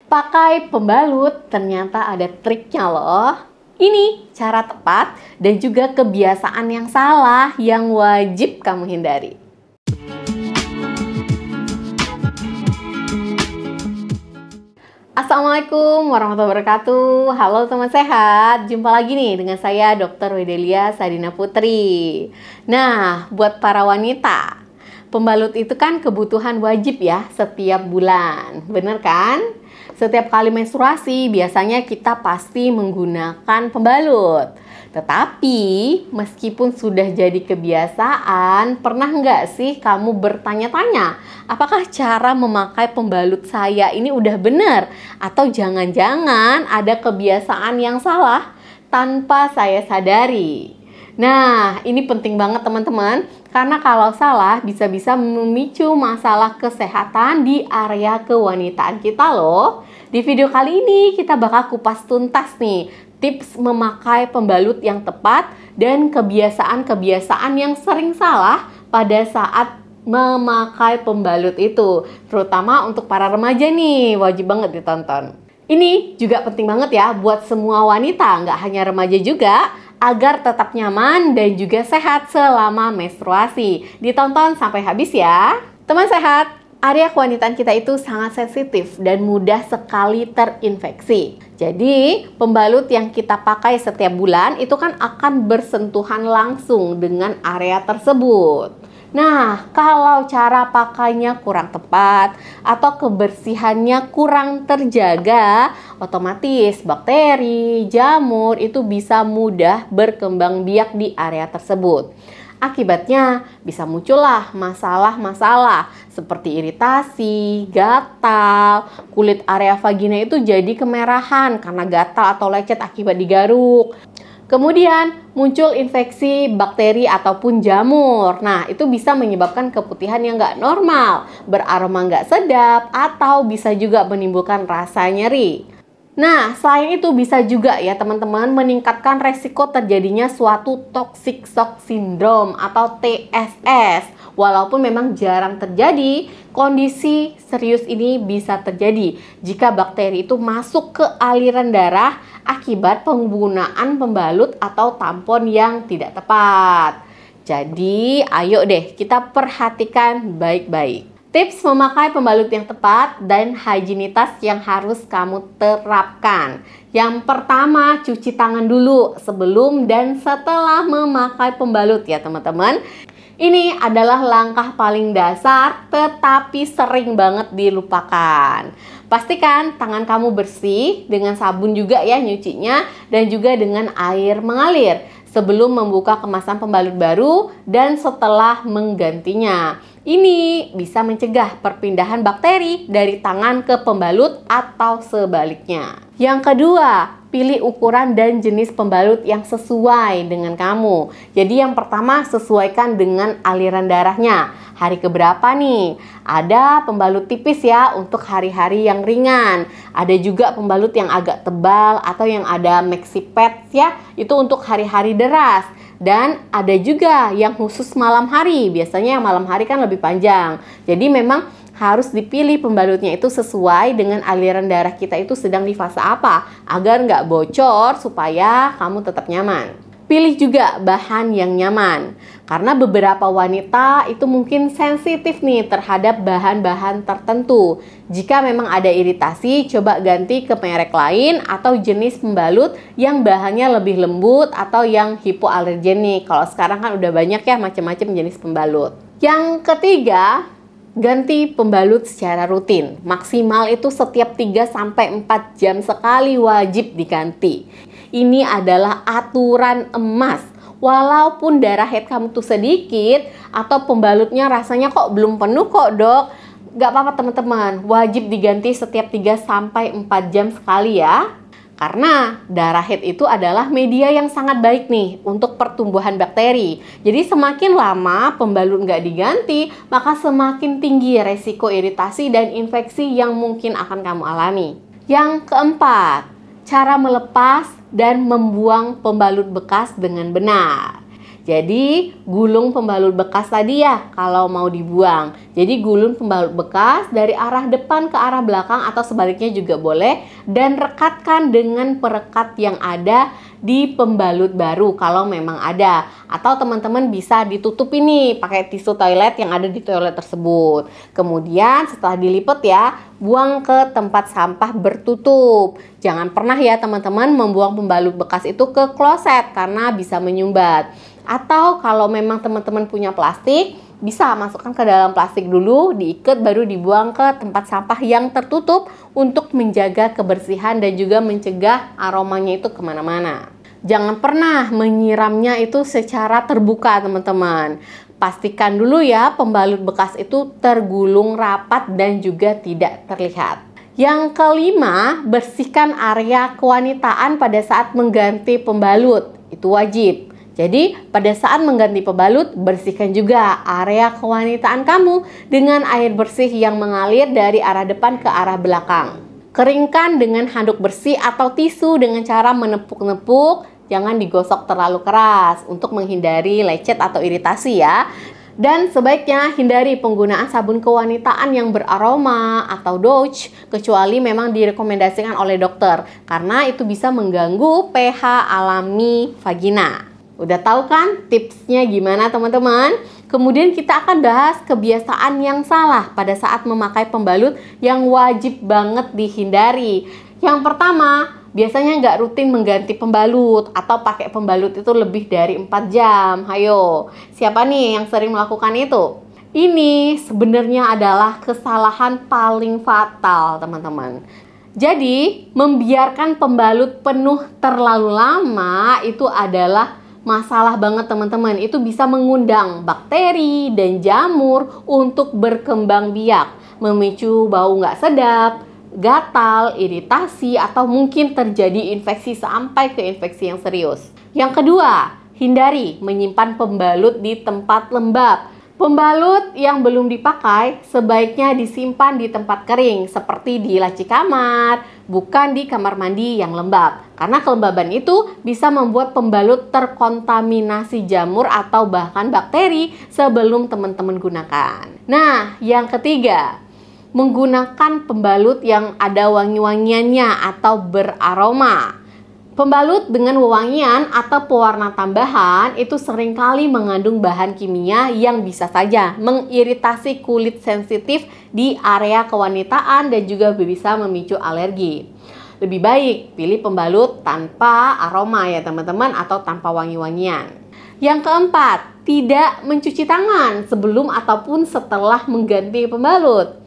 Pakai pembalut ternyata ada triknya loh. Ini cara tepat dan juga kebiasaan yang salah yang wajib kamu hindari. Assalamualaikum warahmatullahi wabarakatuh. Halo teman sehat, jumpa lagi nih dengan saya Dr. Wedelia Sadina Putri. Nah, buat para wanita, pembalut itu kan kebutuhan wajib ya setiap bulan, bener kan? Setiap kali menstruasi biasanya kita pasti menggunakan pembalut. Tetapi meskipun sudah jadi kebiasaan, pernah nggak sih kamu bertanya-tanya, apakah cara memakai pembalut saya ini udah benar? Atau jangan-jangan ada kebiasaan yang salah tanpa saya sadari? Nah, ini penting banget teman-teman, karena kalau salah bisa-bisa memicu masalah kesehatan di area kewanitaan kita loh. Di video kali ini kita bakal kupas tuntas nih tips memakai pembalut yang tepat dan kebiasaan-kebiasaan yang sering salah pada saat memakai pembalut itu. Terutama untuk para remaja nih, wajib banget ditonton. Ini juga penting banget ya buat semua wanita, nggak hanya remaja juga, agar tetap nyaman dan juga sehat selama menstruasi. Ditonton sampai habis ya. Teman sehat, area kewanitaan kita itu sangat sensitif dan mudah sekali terinfeksi. Jadi, pembalut yang kita pakai setiap bulan itu kan akan bersentuhan langsung dengan area tersebut. Nah, kalau cara pakainya kurang tepat atau kebersihannya kurang terjaga, otomatis bakteri, jamur itu bisa mudah berkembang biak di area tersebut. Akibatnya bisa muncullah masalah-masalah seperti iritasi, gatal, kulit area vagina itu jadi kemerahan karena gatal atau lecet akibat digaruk. Kemudian muncul infeksi bakteri ataupun jamur. Nah, itu bisa menyebabkan keputihan yang nggak normal, beraroma nggak sedap, atau bisa juga menimbulkan rasa nyeri. Nah, selain itu bisa juga ya teman-teman meningkatkan resiko terjadinya suatu toxic shock syndrome atau TSS. Walaupun memang jarang terjadi, kondisi serius ini bisa terjadi jika bakteri itu masuk ke aliran darah akibat penggunaan pembalut atau tampon yang tidak tepat. Jadi, ayo deh kita perhatikan baik-baik. Tips memakai pembalut yang tepat dan higienitas yang harus kamu terapkan. Yang pertama, cuci tangan dulu sebelum dan setelah memakai pembalut ya teman-teman. Ini adalah langkah paling dasar tetapi sering banget dilupakan. Pastikan tangan kamu bersih dengan sabun juga ya nyucinya dan juga dengan air mengalir sebelum membuka kemasan pembalut baru dan setelah menggantinya. Ini bisa mencegah perpindahan bakteri dari tangan ke pembalut atau sebaliknya. Yang kedua, pilih ukuran dan jenis pembalut yang sesuai dengan kamu. Jadi yang pertama, sesuaikan dengan aliran darahnya. Hari keberapa nih? Ada pembalut tipis ya untuk hari-hari yang ringan. Ada juga pembalut yang agak tebal atau yang ada maxi pads ya, itu untuk hari-hari deras. Dan ada juga yang khusus malam hari. Biasanya yang malam hari kan lebih panjang. Jadi memang harus dipilih pembalutnya itu sesuai dengan aliran darah kita itu sedang di fase apa, agar nggak bocor supaya kamu tetap nyaman. Pilih juga bahan yang nyaman, karena beberapa wanita itu mungkin sensitif nih terhadap bahan-bahan tertentu. Jika memang ada iritasi, coba ganti ke merek lain atau jenis pembalut yang bahannya lebih lembut atau yang hipoalergenik. Kalau sekarang kan udah banyak ya macam-macam jenis pembalut. Yang ketiga, ganti pembalut secara rutin. Maksimal itu setiap 3-4 jam sekali wajib diganti. Ini adalah aturan emas. Walaupun darah head kamu tuh sedikit atau pembalutnya rasanya kok belum penuh kok dok, gak apa-apa teman-teman, wajib diganti setiap 3-4 jam sekali ya. Karena darah head itu adalah media yang sangat baik nih untuk pertumbuhan bakteri. Jadi semakin lama pembalut nggak diganti, maka semakin tinggi resiko iritasi dan infeksi yang mungkin akan kamu alami. Yang keempat, cara melepas dan membuang pembalut bekas dengan benar. Jadi gulung pembalut bekas tadi ya kalau mau dibuang. Jadi gulung pembalut bekas dari arah depan ke arah belakang atau sebaliknya juga boleh. Dan rekatkan dengan perekat yang ada di pembalut baru kalau memang ada. Atau teman-teman bisa ditutup ini pakai tisu toilet yang ada di toilet tersebut. Kemudian setelah dilipat ya, buang ke tempat sampah bertutup. Jangan pernah ya teman-teman membuang pembalut bekas itu ke kloset karena bisa menyumbat. Atau kalau memang teman-teman punya plastik, bisa masukkan ke dalam plastik dulu, diikat baru dibuang ke tempat sampah yang tertutup untuk menjaga kebersihan dan juga mencegah aromanya itu kemana-mana. Jangan pernah menyiramnya itu secara terbuka teman-teman. Pastikan dulu ya pembalut bekas itu tergulung rapat dan juga tidak terlihat. Yang kelima, bersihkan area kewanitaan pada saat mengganti pembalut. Itu wajib. Jadi pada saat mengganti pembalut, bersihkan juga area kewanitaan kamu dengan air bersih yang mengalir dari arah depan ke arah belakang. Keringkan dengan handuk bersih atau tisu dengan cara menepuk-nepuk, jangan digosok terlalu keras untuk menghindari lecet atau iritasi ya. Dan sebaiknya hindari penggunaan sabun kewanitaan yang beraroma atau douche kecuali memang direkomendasikan oleh dokter karena itu bisa mengganggu pH alami vagina. Udah tahu kan tipsnya gimana teman-teman? Kemudian kita akan bahas kebiasaan yang salah pada saat memakai pembalut yang wajib banget dihindari. Yang pertama, biasanya nggak rutin mengganti pembalut atau pakai pembalut itu lebih dari 4 jam. Hayo, siapa nih yang sering melakukan itu? Ini sebenarnya adalah kesalahan paling fatal teman-teman. Jadi, membiarkan pembalut penuh terlalu lama itu adalah masalah banget teman-teman. Itu bisa mengundang bakteri dan jamur untuk berkembang biak, memicu bau nggak sedap, gatal, iritasi, atau mungkin terjadi infeksi sampai ke infeksi yang serius. Yang kedua, hindari menyimpan pembalut di tempat lembab. Pembalut yang belum dipakai sebaiknya disimpan di tempat kering seperti di laci kamar, bukan di kamar mandi yang lembab. Karena kelembaban itu bisa membuat pembalut terkontaminasi jamur atau bahkan bakteri sebelum teman-teman gunakan. Nah, yang ketiga, menggunakan pembalut yang ada wangi-wangiannya atau beraroma. Pembalut dengan wewangian atau pewarna tambahan itu seringkali mengandung bahan kimia yang bisa saja mengiritasi kulit sensitif di area kewanitaan dan juga bisa memicu alergi. Lebih baik pilih pembalut tanpa aroma ya teman-teman atau tanpa wangi-wangian. Yang keempat, tidak mencuci tangan sebelum ataupun setelah mengganti pembalut.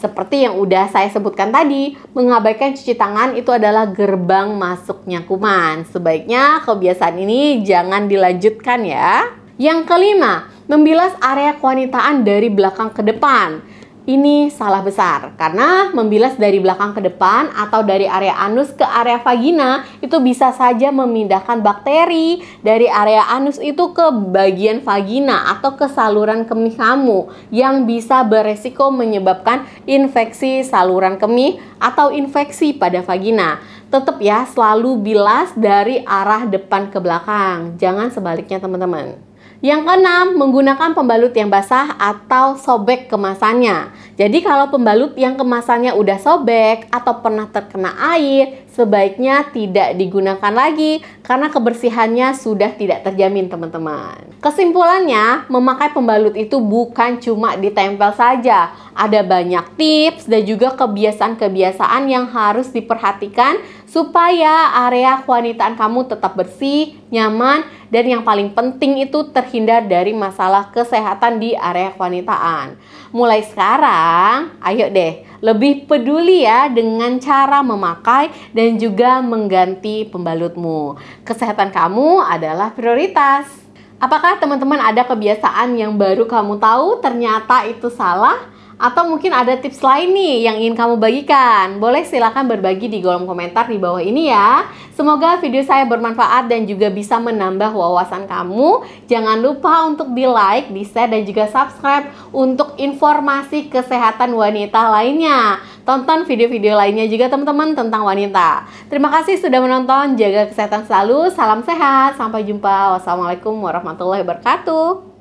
Seperti yang udah saya sebutkan tadi, mengabaikan cuci tangan itu adalah gerbang masuknya kuman. Sebaiknya kebiasaan ini jangan dilanjutkan ya. Yang kelima, membilas area kewanitaan dari belakang ke depan. Ini salah besar karena membilas dari belakang ke depan atau dari area anus ke area vagina itu bisa saja memindahkan bakteri dari area anus itu ke bagian vagina atau ke saluran kemih kamu yang bisa beresiko menyebabkan infeksi saluran kemih atau infeksi pada vagina. Tetap ya selalu bilas dari arah depan ke belakang, jangan sebaliknya teman-teman. Yang keenam, menggunakan pembalut yang basah atau sobek kemasannya. Jadi kalau pembalut yang kemasannya udah sobek atau pernah terkena air, sebaiknya tidak digunakan lagi karena kebersihannya sudah tidak terjamin teman-teman. Kesimpulannya, memakai pembalut itu bukan cuma ditempel saja. Ada banyak tips dan juga kebiasaan-kebiasaan yang harus diperhatikan supaya area kewanitaan kamu tetap bersih, nyaman, dan yang paling penting itu terhindar dari masalah kesehatan di area kewanitaan. Mulai sekarang, ayo deh, lebih peduli ya dengan cara memakai dan juga mengganti pembalutmu. Kesehatan kamu adalah prioritas. Apakah teman-teman ada kebiasaan yang baru kamu tahu ternyata itu salah? Atau mungkin ada tips lain nih yang ingin kamu bagikan? Boleh silakan berbagi di kolom komentar di bawah ini ya. Semoga video saya bermanfaat dan juga bisa menambah wawasan kamu. Jangan lupa untuk di like, di share, dan juga subscribe untuk informasi kesehatan wanita lainnya. Tonton video-video lainnya juga teman-teman tentang wanita. Terima kasih sudah menonton, jaga kesehatan selalu, salam sehat, sampai jumpa. Wassalamualaikum warahmatullahi wabarakatuh.